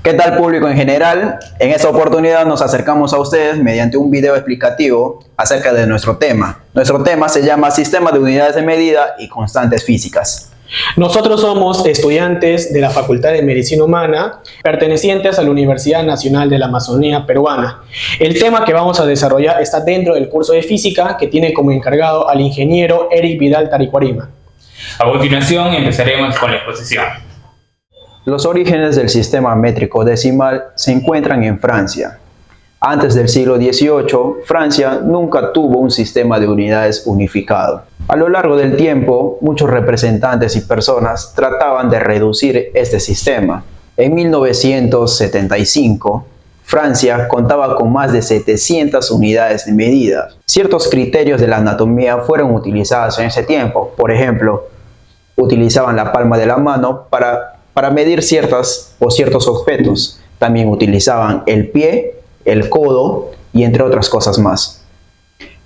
¿Qué tal, público en general? En esta oportunidad nos acercamos a ustedes mediante un video explicativo acerca de nuestro tema. Nuestro tema se llama Sistema de Unidades de Medida y Constantes Físicas. Nosotros somos estudiantes de la Facultad de Medicina Humana, pertenecientes a la Universidad Nacional de la Amazonía Peruana. El tema que vamos a desarrollar está dentro del curso de Física, que tiene como encargado al ingeniero Eric Vidal Taricuarima. A continuación empezaremos con la exposición. Los orígenes del sistema métrico decimal se encuentran en Francia. Antes del siglo XVIII, Francia nunca tuvo un sistema de unidades unificado. A lo largo del tiempo, muchos representantes y personas trataban de reducir este sistema. En 1975, Francia contaba con más de 700 unidades de medida. Ciertos criterios de la anatomía fueron utilizados en ese tiempo. Por ejemplo, utilizaban la palma de la mano para medir ciertos objetos. También utilizaban el pie, el codo y entre otras cosas más.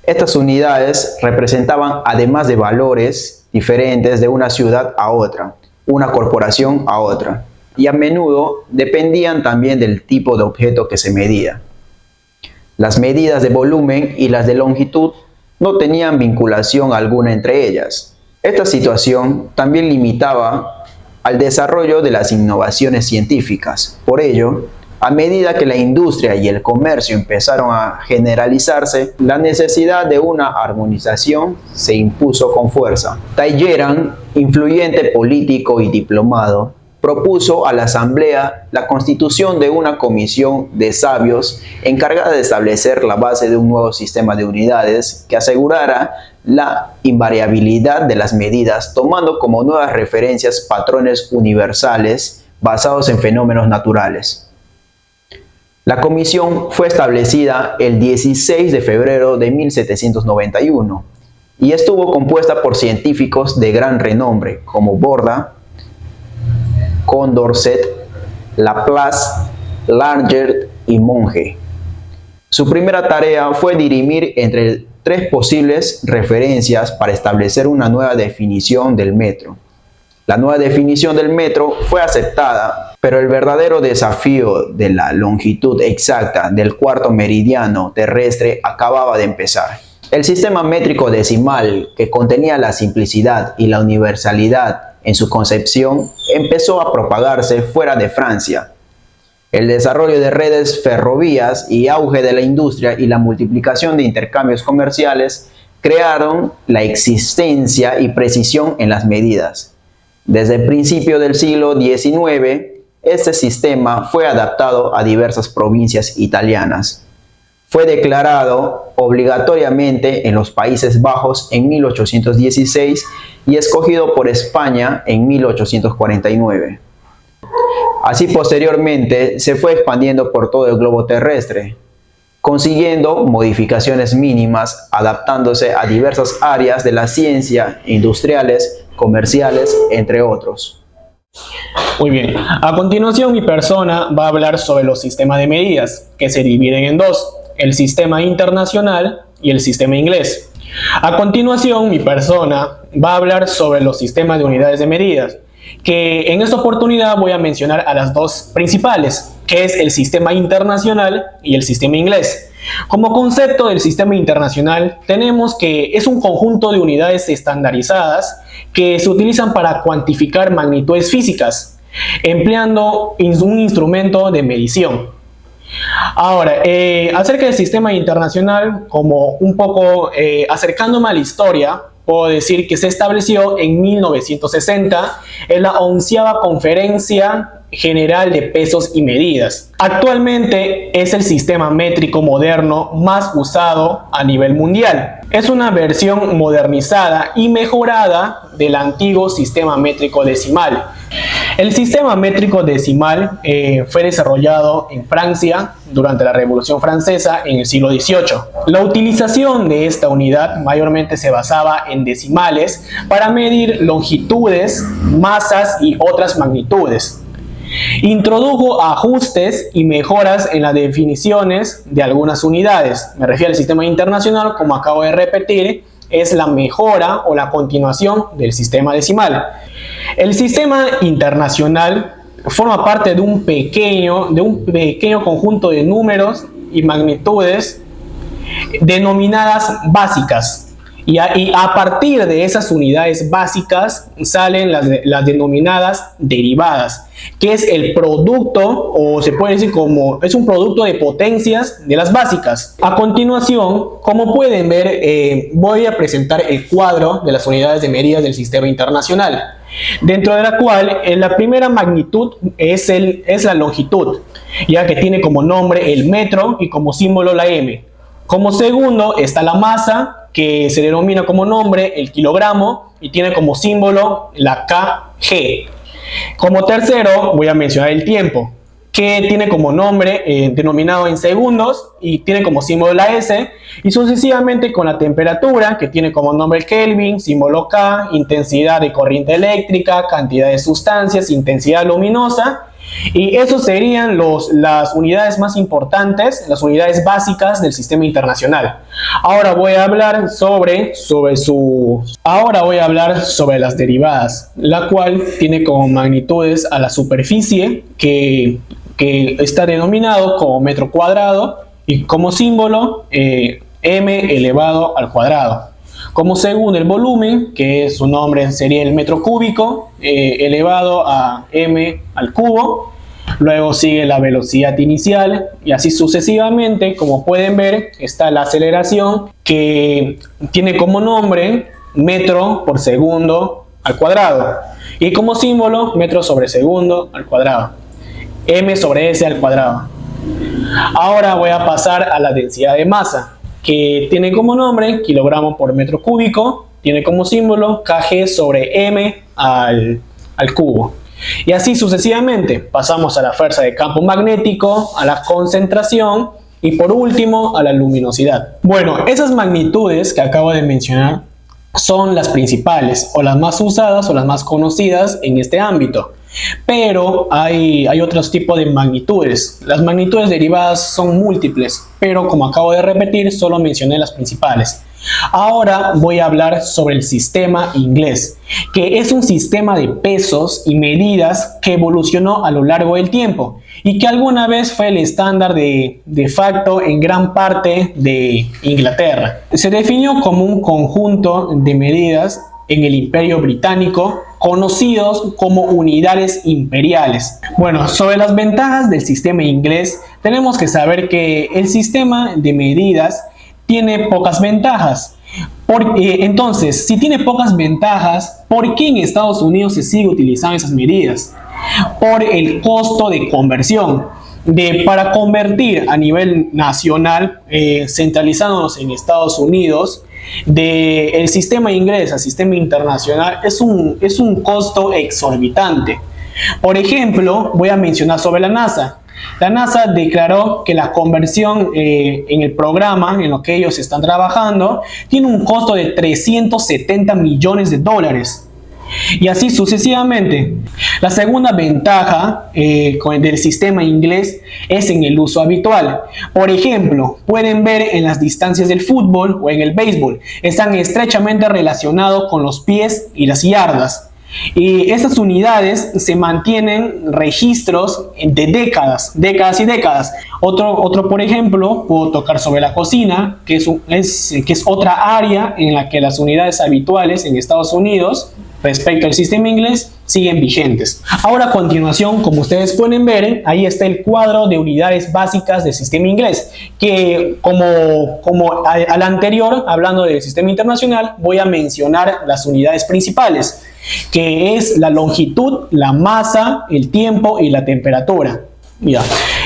Estas unidades representaban, además de valores diferentes de una ciudad a otra, una corporación a otra, y a menudo dependían también del tipo de objeto que se medía. Las medidas de volumen y las de longitud no tenían vinculación alguna entre ellas. Esta situación también limitaba al desarrollo de las innovaciones científicas. Por ello, a medida que la industria y el comercio empezaron a generalizarse, la necesidad de una armonización se impuso con fuerza. Talleyrand, influyente político y diplomado, propuso a la Asamblea la constitución de una comisión de sabios encargada de establecer la base de un nuevo sistema de unidades que asegurara la invariabilidad de las medidas, tomando como nuevas referencias patrones universales basados en fenómenos naturales. La comisión fue establecida el 16 de febrero de 1791 y estuvo compuesta por científicos de gran renombre como Borda, Condorcet, Laplace, Larget y Monge. Su primera tarea fue dirimir entre tres posibles referencias para establecer una nueva definición del metro. La nueva definición del metro fue aceptada, pero el verdadero desafío de la longitud exacta del cuarto meridiano terrestre acababa de empezar. El sistema métrico decimal, que contenía la simplicidad y la universalidad en su concepción, empezó a propagarse fuera de Francia. El desarrollo de redes ferroviarias y auge de la industria y la multiplicación de intercambios comerciales crearon la existencia y precisión en las medidas. Desde el principio del siglo XIX, este sistema fue adaptado a diversas provincias italianas. Fue declarado obligatoriamente en los Países Bajos en 1816 y escogido por España en 1849. Así posteriormente se fue expandiendo por todo el globo terrestre, consiguiendo modificaciones mínimas, adaptándose a diversas áreas de la ciencia, industriales, comerciales, entre otros. Muy bien, a continuación mi persona va a hablar sobre los sistemas de medidas, que se dividen en dos, el sistema internacional y el sistema inglés. A continuación mi persona va a hablar sobre los sistemas de unidades de medidas, que en esta oportunidad voy a mencionar a las dos principales, que es el sistema internacional y el sistema inglés. Como concepto del sistema internacional tenemos que es un conjunto de unidades estandarizadas que se utilizan para cuantificar magnitudes físicas, empleando un instrumento de medición. Ahora, acerca del sistema internacional, como un poco acercándome a la historia, puedo decir que se estableció en 1960 en la 11ª Conferencia General de Pesos y Medidas. Actualmente es el sistema métrico moderno más usado a nivel mundial. Es una versión modernizada y mejorada del antiguo sistema métrico decimal. El sistema métrico decimal fue desarrollado en Francia durante la Revolución Francesa en el siglo XVIII. La utilización de esta unidad mayormente se basaba en decimales para medir longitudes, masas y otras magnitudes. Introdujo ajustes y mejoras en las definiciones de algunas unidades. Me refiero al sistema internacional, como acabo de repetir, es la mejora o la continuación del sistema decimal. El sistema internacional forma parte de un pequeño conjunto de números y magnitudes denominadas básicas. Y a partir de esas unidades básicas salen las denominadas derivadas, que es el producto, o se puede decir como es un producto de potencias de las básicas. A continuación, como pueden ver, voy a presentar el cuadro de las unidades de medidas del sistema internacional, dentro de la cual la primera magnitud es la longitud, ya que tiene como nombre el metro y como símbolo la M. Como segundo está la masa, que se denomina como nombre el kilogramo y tiene como símbolo la kg. Como tercero voy a mencionar el tiempo, que tiene como nombre denominado en segundos y tiene como símbolo la S, y sucesivamente con la temperatura, que tiene como nombre el Kelvin, símbolo K, intensidad de corriente eléctrica, cantidad de sustancias, intensidad luminosa. Y esos serían las unidades más importantes, las unidades básicas del sistema internacional. Ahora voy a hablar sobre las derivadas, la cual tiene como magnitudes a la superficie, que está denominado como metro cuadrado, y como símbolo m elevado al cuadrado. Como segundo el volumen, que su nombre sería el metro cúbico elevado a m al cubo. Luego sigue la velocidad inicial y así sucesivamente. Como pueden ver, está la aceleración, que tiene como nombre metro por segundo al cuadrado, y como símbolo metro sobre segundo al cuadrado, m sobre s al cuadrado. Ahora voy a pasar a la densidad de masa, que tiene como nombre kilogramo por metro cúbico, tiene como símbolo kg sobre m al cubo. Y así sucesivamente. Pasamos a la fuerza de campo magnético, a la concentración y por último a la luminosidad. Bueno, esas magnitudes que acabo de mencionar son las principales, o las más usadas o las más conocidas en este ámbito. Pero hay otros tipos de magnitudes. Las magnitudes derivadas son múltiples, pero como acabo de repetir, solo mencioné las principales. Ahora voy a hablar sobre el sistema inglés, que es un sistema de pesos y medidas que evolucionó a lo largo del tiempo y que alguna vez fue el estándar de facto en gran parte de Inglaterra. Se definió como un conjunto de medidas en el Imperio Británico conocidos como unidades imperiales. Bueno, sobre las ventajas del sistema inglés, tenemos que saber que el sistema de medidas tiene pocas ventajas. Entonces, si tiene pocas ventajas, ¿por qué en Estados Unidos se sigue utilizando esas medidas? Por el costo de conversión. Para convertir a nivel nacional, centralizándonos en Estados Unidos, del sistema inglés al sistema internacional es un costo exorbitante. Por ejemplo, voy a mencionar sobre la NASA. La NASA declaró que la conversión en el programa en lo que ellos están trabajando tiene un costo de 370 millones de dólares. Y así sucesivamente. La segunda ventaja del sistema inglés es en el uso habitual. Por ejemplo, pueden ver en las distancias del fútbol o en el béisbol, están estrechamente relacionados con los pies y las yardas. Y estas unidades se mantienen registros de décadas y décadas. Otro por ejemplo, puedo tocar sobre la cocina, que es otra área en la que las unidades habituales en Estados Unidos respecto al sistema inglés siguen vigentes. Ahora a continuación, como ustedes pueden ver, ahí está el cuadro de unidades básicas del sistema inglés, que como al anterior, hablando del sistema internacional, voy a mencionar las unidades principales, que es la longitud, la masa, el tiempo y la temperatura. Ya.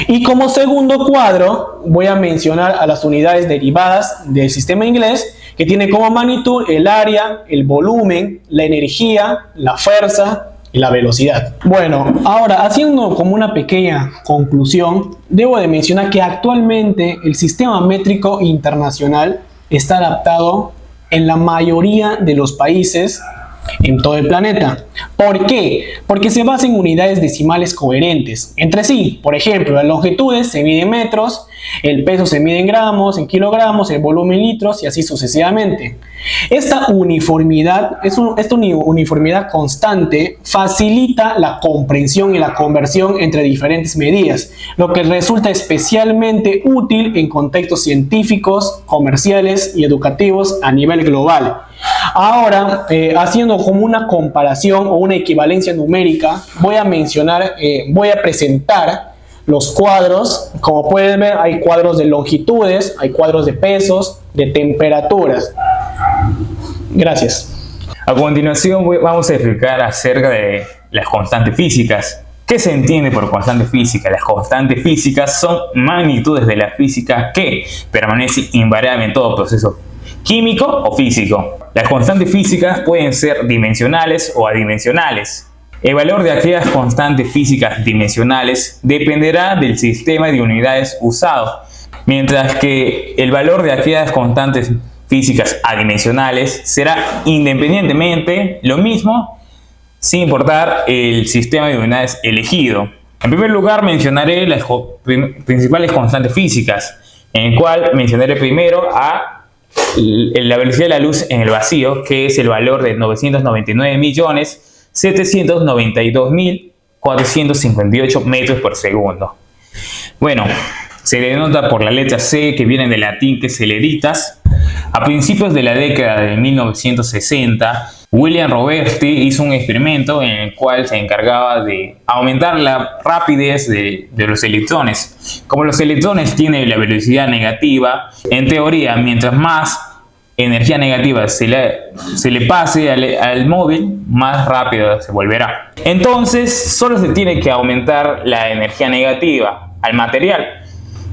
Y como segundo cuadro voy a mencionar a las unidades derivadas del sistema inglés, que tiene como magnitud el área, el volumen, la energía, la fuerza y la velocidad. Bueno, ahora haciendo como una pequeña conclusión, debo de mencionar que actualmente el sistema métrico internacional está adaptado en la mayoría de los países en todo el planeta. ¿Por qué? Porque se basa en unidades decimales coherentes entre sí. Por ejemplo, las longitudes se miden en metros, El peso se mide en gramos, en kilogramos, el volumen en litros y así sucesivamente. Esta uniformidad, esta uniformidad constante facilita la comprensión y la conversión entre diferentes medidas, lo que resulta especialmente útil en contextos científicos, comerciales y educativos a nivel global. Ahora, haciendo como una comparación o una equivalencia numérica, voy a presentar los cuadros. Como pueden ver, hay cuadros de longitudes, hay cuadros de pesos, de temperaturas. Gracias. A continuación vamos a explicar acerca de las constantes físicas. ¿Qué se entiende por constantes físicas? Las constantes físicas son magnitudes de la física que permanecen invariables en todo proceso químico o físico. Las constantes físicas pueden ser dimensionales o adimensionales. El valor de aquellas constantes físicas dimensionales dependerá del sistema de unidades usado, mientras que el valor de aquellas constantes físicas adimensionales será independientemente lo mismo sin importar el sistema de unidades elegido. En primer lugar mencionaré las principales constantes físicas, en el cual mencionaré primero a la velocidad de la luz en el vacío, que es el valor de 999.792.458 metros por segundo. Bueno, se denota por la letra C, que viene del latín, que es celeritas. A principios de la década de 1960, William Roberti hizo un experimento en el cual se encargaba de aumentar la rapidez de los electrones. Como los electrones tienen la velocidad negativa, en teoría, mientras más energía negativa se le pase al móvil, más rápido se volverá. Entonces, solo se tiene que aumentar la energía negativa al material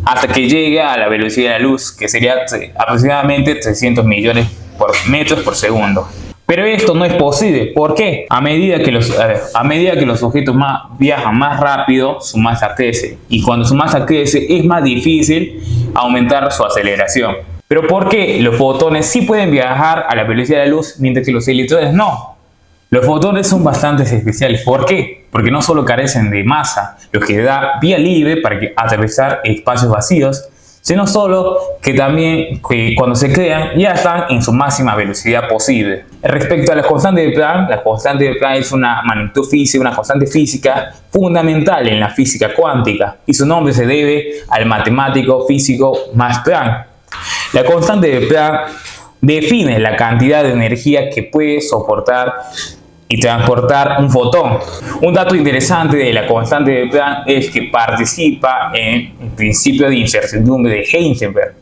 hasta que llegue a la velocidad de la luz, que sería aproximadamente 300 millones por metros por segundo. Pero esto no es posible. ¿Por qué? A medida que los objetos viajan más rápido, su masa crece. Y cuando su masa crece, es más difícil aumentar su aceleración. ¿Pero por qué? Los fotones sí pueden viajar a la velocidad de la luz, mientras que los electrones no. Los fotones son bastante especiales. ¿Por qué? Porque no solo carecen de masa, lo que da vía libre para atravesar espacios vacíos, sino solo que también cuando se crean ya están en su máxima velocidad posible. Respecto a las constantes de Planck, la constante de Planck es una magnitud física, una constante física fundamental en la física cuántica, y su nombre se debe al matemático físico Max Planck. La constante de Planck define la cantidad de energía que puede soportar y transportar un fotón. Un dato interesante de la constante de Planck es que participa en el principio de incertidumbre de Heisenberg.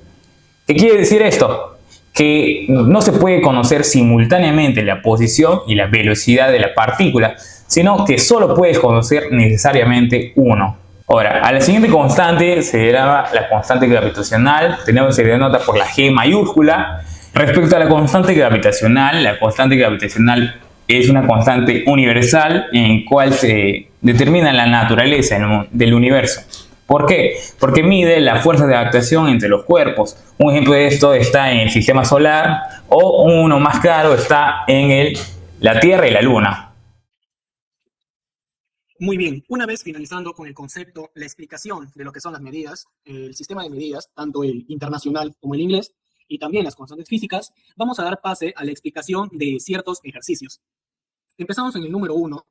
¿Qué quiere decir esto? Que no se puede conocer simultáneamente la posición y la velocidad de la partícula, sino que solo puedes conocer necesariamente uno. Ahora, a la siguiente constante se llama la constante gravitacional, se denota por la G mayúscula. Respecto a la constante gravitacional es una constante universal en la cual se determina la naturaleza del universo. ¿Por qué? Porque mide la fuerza de adaptación entre los cuerpos. Un ejemplo de esto está en el sistema solar, o uno más claro está en la Tierra y la Luna. Muy bien, una vez finalizando con el concepto, la explicación de lo que son las medidas, el sistema de medidas, tanto el internacional como el inglés, y también las constantes físicas, vamos a dar pase a la explicación de ciertos ejercicios. Empezamos en el número 1.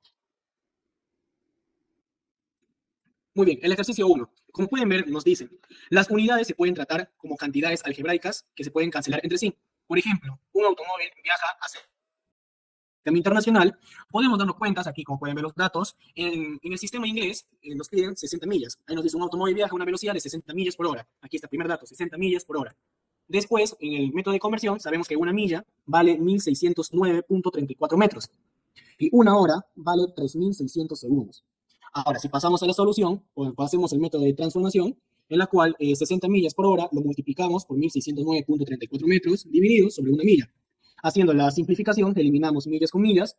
Muy bien, el ejercicio 1. Como pueden ver, nos dicen, las unidades se pueden tratar como cantidades algebraicas que se pueden cancelar entre sí. Por ejemplo, un automóvil viaja hacia el sistema internacional. Podemos darnos cuenta, aquí como pueden ver los datos, en el sistema inglés nos piden 60 millas. Ahí nos dice un automóvil viaja a una velocidad de 60 millas por hora. Aquí está el primer dato, 60 millas por hora. Después, en el método de conversión, sabemos que una milla vale 1609.34 metros. Y una hora vale 3600 segundos. Ahora, si pasamos a la solución, o hacemos el método de transformación, en la cual 60 millas por hora lo multiplicamos por 1609.34 metros dividido sobre una milla. Haciendo la simplificación, eliminamos millas con millas,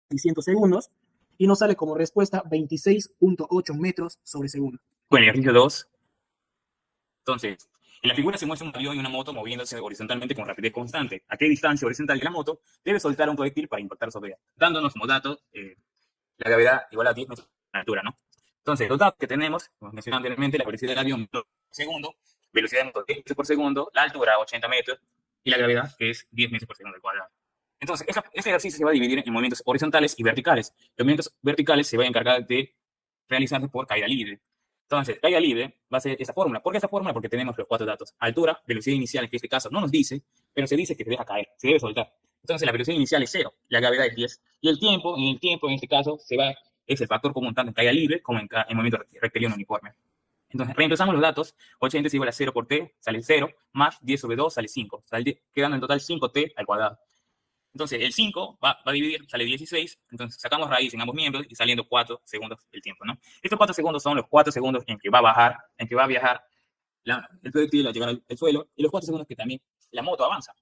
600 segundos, y nos sale como respuesta 26.8 metros sobre segundo. Bueno, el ejercicio 2. Entonces, en la figura se muestra un avión y una moto moviéndose horizontalmente con rapidez constante. ¿A qué distancia horizontal de la moto debe soltar un proyectil para impactar sobre ella? Dándonos como dato la gravedad igual a 10 metros de altura, ¿no? Entonces, los datos que tenemos, como mencioné anteriormente, la velocidad del avión por segundo, velocidad de motor 10 metros por segundo, la altura 80 metros y la gravedad que es 10 metros por segundo al cuadrado. Entonces, este ejercicio se va a dividir en movimientos horizontales y verticales. Los movimientos verticales se van a encargar de realizarse por caída libre. Entonces, caída libre va a ser esta fórmula. ¿Por qué esta fórmula? Porque tenemos los cuatro datos. Altura, velocidad inicial, que en este caso no nos dice, pero se dice que se deja caer, se debe soltar. Entonces, la velocidad inicial es 0, la gravedad es 10. Y el tiempo en este caso, es el factor común tanto en caída libre como en movimiento rectilíneo uniforme. Entonces, reemplazamos los datos. 80 es igual a 0 por t, sale 0, más 10 sobre 2 sale 5. Quedando en total 5t al cuadrado. Entonces, el 5 va a dividir, sale 16. Entonces, sacamos raíz en ambos miembros y saliendo 4 segundos el tiempo, ¿no? Estos 4 segundos son los 4 segundos en que va a viajar el proyectil a llegar al suelo y los 4 segundos que también la moto avanza.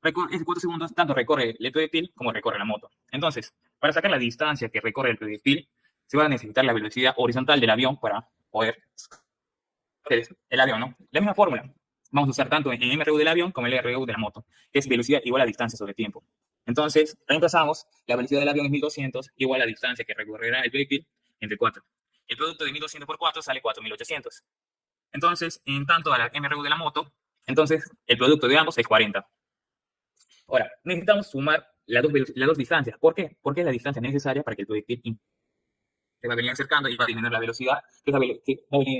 Esos 4 segundos tanto recorre el proyectil como recorre la moto. Entonces, para sacar la distancia que recorre el proyectil, se va a necesitar la velocidad horizontal del avión para poder el avión, ¿no? La misma fórmula. Vamos a usar tanto en MRU del avión como el RU de la moto, que es velocidad igual a distancia sobre tiempo. Entonces, reemplazamos, la velocidad del avión es 1200 igual a la distancia que recorrerá el proyectil entre 4. El producto de 1200 por 4 sale 4800. Entonces, en tanto a la MRU de la moto, entonces el producto de ambos es 40. Ahora, necesitamos sumar las dos distancias. ¿Por qué? Porque es la distancia necesaria para que el proyectil se va a venir acercando y va a disminuir la velocidad, que va a venir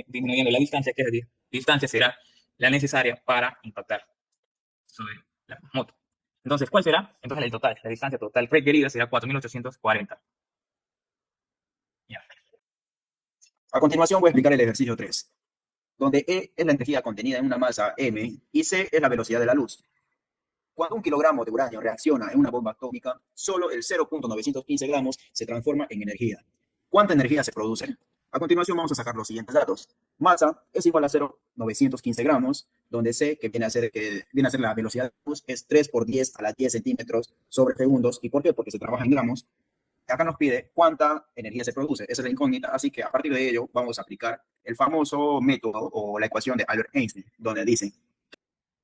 disminuyendo la distancia, que esa distancia será la necesaria para impactar sobre la moto. Entonces, ¿cuál será? Entonces, el total, la distancia total requerida será 4840. Ya. A continuación voy a explicar el ejercicio 3, donde E es la energía contenida en una masa m y C es la velocidad de la luz. Cuando un kilogramo de uranio reacciona en una bomba atómica, solo el 0.915 gramos se transforma en energía. ¿Cuánta energía se produce? A continuación vamos a sacar los siguientes datos. Masa es igual a 0.915 gramos, donde C, que viene a ser la velocidad de la luz, es 3 por 10 a la 10 centímetros sobre segundos. ¿Y por qué? Porque se trabaja en gramos. Acá nos pide cuánta energía se produce. Esa es la incógnita, así que a partir de ello vamos a aplicar el famoso método o la ecuación de Albert Einstein, donde dice,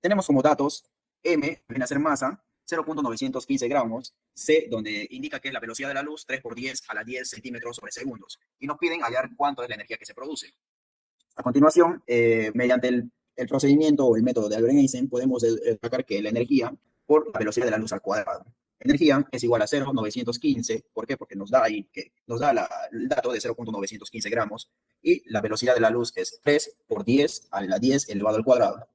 tenemos como datos M, viene a ser masa, 0.915 gramos, C, donde indica que es la velocidad de la luz, 3 por 10 a la 10 centímetros sobre segundos. Y nos piden hallar cuánto es la energía que se produce. A continuación, mediante el procedimiento o el método de Albert Einstein, podemos sacar que la energía por la velocidad de la luz al cuadrado. Energía es igual a 0.915. ¿Por qué? Porque nos da ahí que nos da el dato de 0.915 gramos y la velocidad de la luz es 3 por 10 a la 10 elevado al cuadrado.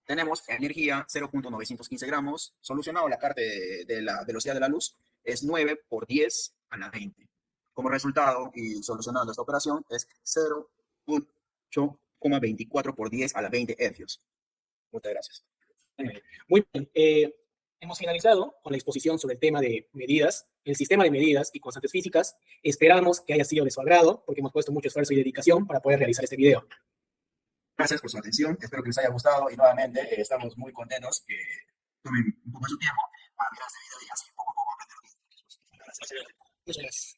Tenemos energía 0.915 gramos. Solucionado la parte de la velocidad de la luz es 9 por 10 a la 20. Como resultado, y solucionando esta operación, es 0.8,24 por 10 a la 20 hercios. Muchas gracias. Muy bien. Hemos finalizado con la exposición sobre el tema de medidas, el sistema de medidas y constantes físicas. Esperamos que haya sido de su agrado, porque hemos puesto mucho esfuerzo y dedicación para poder realizar este video. Gracias por su atención. Espero que les haya gustado y nuevamente estamos muy contentos que tomen un poco de su tiempo para mirar este video y así poco a poco aprender. Gracias. Muchas gracias.